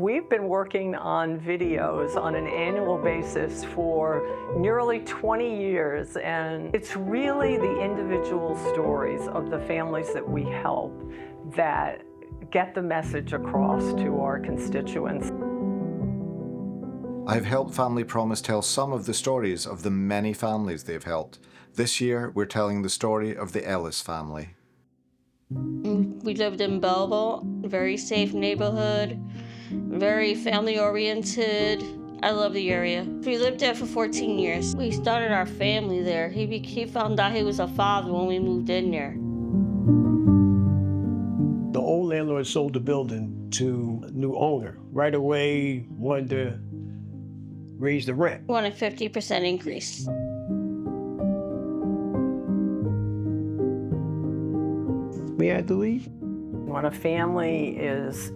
We've been working on videos on an annual basis for nearly 20 years, and it's really the individual stories of the families that we help that get the message across to our constituents. I've helped Family Promise tell some of the stories of the many families they've helped. This year, we're telling the story of the Ellis family. We lived in Belleville, very safe neighborhood, very family-oriented. I love the area. We lived there for 14 years. We started our family there. He found out he was a father when we moved in there. The old landlord sold the building to a new owner. Right away, wanted to raise the rent. We wanted a 50% increase. We had to leave. When a family is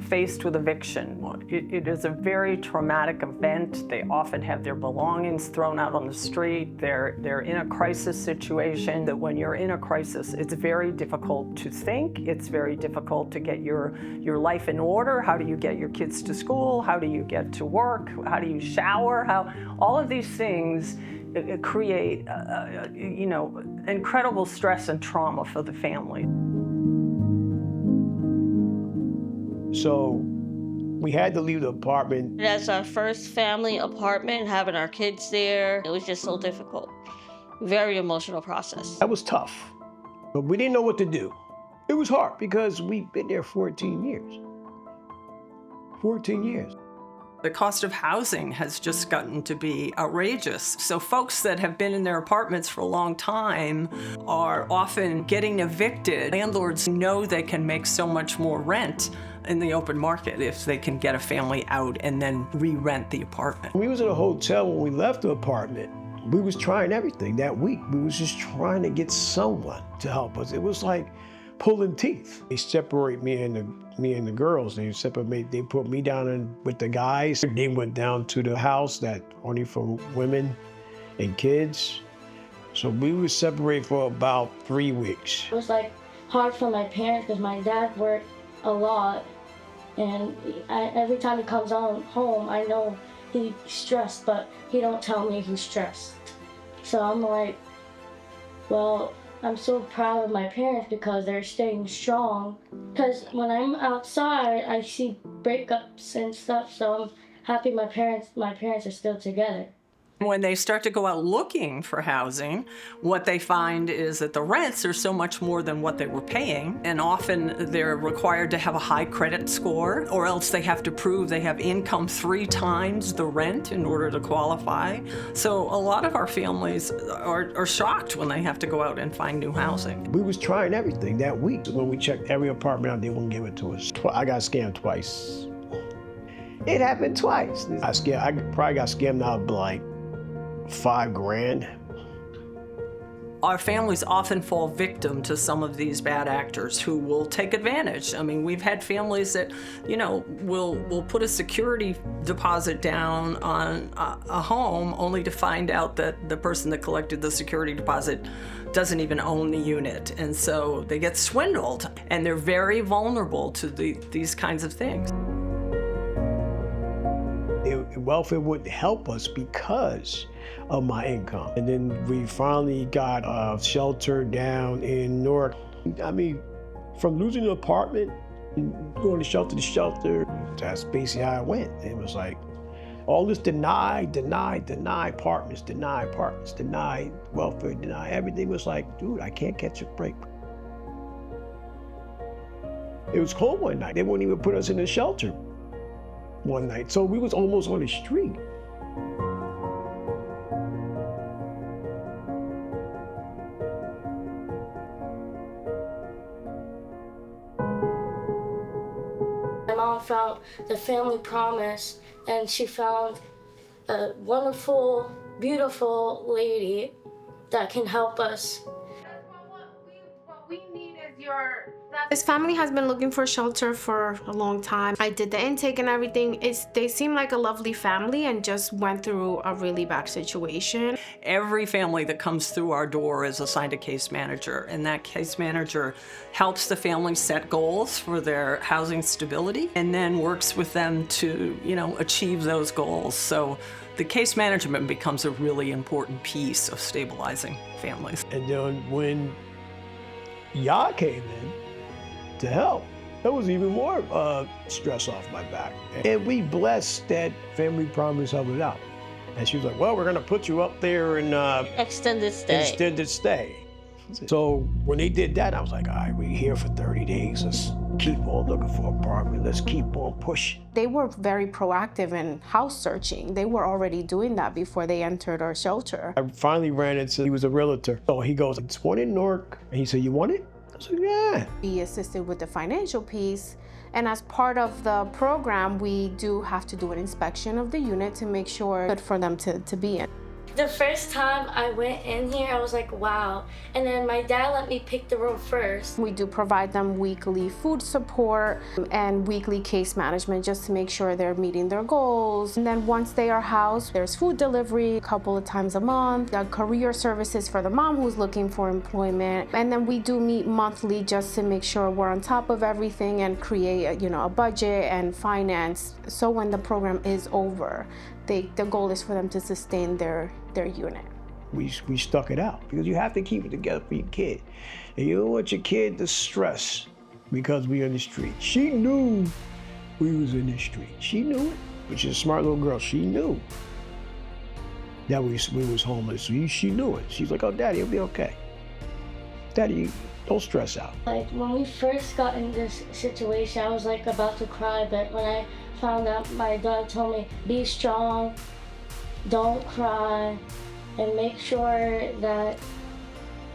faced with eviction, it is a very traumatic event. They often have their belongings thrown out on the street. They're in a crisis situation. That when you're in a crisis, it's very difficult to think. It's very difficult to get your life in order. How do you get your kids to school? How do you get to work? How do you shower? All of these things create, incredible stress and trauma for the family. So we had to leave the apartment. That's our first family apartment, having our kids there. It was just so difficult. Very emotional process. That was tough, but we didn't know what to do. It was hard because we've been there 14 years. 14 years. The cost of housing has just gotten to be outrageous. So folks that have been in their apartments for a long time are often getting evicted. Landlords know they can make so much more rent in the open market if they can get a family out and then re-rent the apartment. We was in a hotel when we left the apartment. We was trying everything that week. We was just trying to get someone to help us. It was like pulling teeth. They separate me and the girls. They put me down with the guys. They went down to the house that only for women and kids. So we were separated for about 3 weeks. It was like hard for my parents because my dad worked a lot, and every time he comes home, I know he's stressed, but he don't tell me he's stressed. So I'm like, well, I'm so proud of my parents because they're staying strong. Because when I'm outside, I see breakups and stuff, so I'm happy my parents are still together. When they start to go out looking for housing, what they find is that the rents are so much more than what they were paying, and often they're required to have a high credit score, or else they have to prove they have income 3 times the rent in order to qualify. So a lot of our families are shocked when they have to go out and find new housing. We was trying everything that week. When we checked every apartment out, they wouldn't give it to us. I got scammed twice. It happened twice. I probably got scammed out of like $5,000. Our families often fall victim to some of these bad actors who will take advantage. I mean, we've had families that, will put a security deposit down on a home only to find out that the person that collected the security deposit doesn't even own the unit. And so they get swindled, and they're very vulnerable to these kinds of things. Welfare wouldn't help us because of my income. And then we finally got a shelter down in Newark. I mean, from losing an apartment and going to shelter, that's basically how it went. It was like, all this deny apartments, deny welfare, deny everything. Was like, dude, I can't catch a break. It was cold one night. They wouldn't even put us in a shelter one night. So we was almost on the street. My mom found the Family Promise, and she found a wonderful, beautiful lady that can help us. What we need is This family has been looking for shelter for a long time. I did the intake and everything. They seem like a lovely family and just went through a really bad situation. Every family that comes through our door is assigned a case manager, and that case manager helps the family set goals for their housing stability and then works with them to, achieve those goals. So the case management becomes a really important piece of stabilizing families. And then when y'all came in to help, that was even more stress off my back. And we blessed that Family Promise helped it out. And she was like, well, we're gonna put you up there in Extended stay. extended stay. So when they did that, I was like, all right, we're here for 30 days. Let's keep on looking for an apartment. Let's keep on pushing. They were very proactive in house searching. They were already doing that before they entered our shelter. I finally ran into, he was a realtor. So he goes, it's one in Newark. And he said, you want it? I said, yeah. We assisted with the financial piece. And as part of the program, we do have to do an inspection of the unit to make sure it's good for them to be in. The first time I went in here, I was like, wow. And then my dad let me pick the room first. We do provide them weekly food support and weekly case management just to make sure they're meeting their goals. And then once they are housed, there's food delivery a couple of times a month, career services for the mom who's looking for employment. And then we do meet monthly just to make sure we're on top of everything and create a budget and finance. So when the program is over, the goal is for them to sustain their unit. We stuck it out because you have to keep it together for your kid. And you don't want your kid to stress because we in the street. She knew we was in the street. She knew it, but she's a smart little girl. She knew that we was homeless. So she knew it. She's like, oh, Daddy, it'll be okay. Daddy, don't stress out. Like when we first got in this situation, I was like about to cry, but when I found out, my dad told me, be strong, don't cry, and make sure that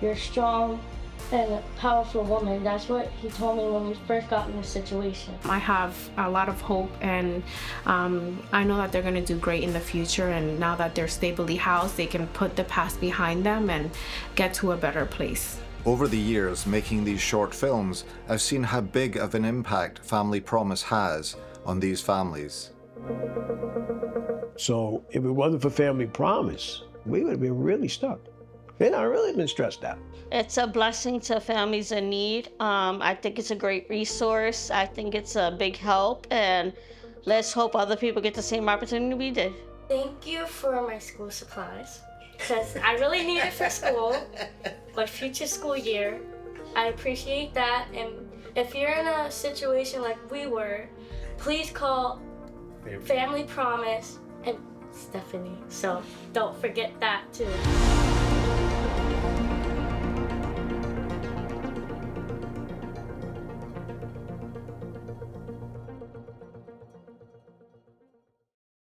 you're strong and a powerful woman. That's what he told me when we first got in this situation. I have a lot of hope, and I know that they're going to do great in the future, and now that they're stably housed, they can put the past behind them and get to a better place. Over the years, making these short films, I've seen how big of an impact Family Promise has on these families. So if it wasn't for Family Promise, we would have been really stuck. And I really been stressed out. It's a blessing to families in need. I think it's a great resource. I think it's a big help, and let's hope other people get the same opportunity we did. Thank you for my school supplies, because I really need it for school, my future school year. I appreciate that, and if you're in a situation like we were, please call Family Promise and Stephanie. So don't forget that too.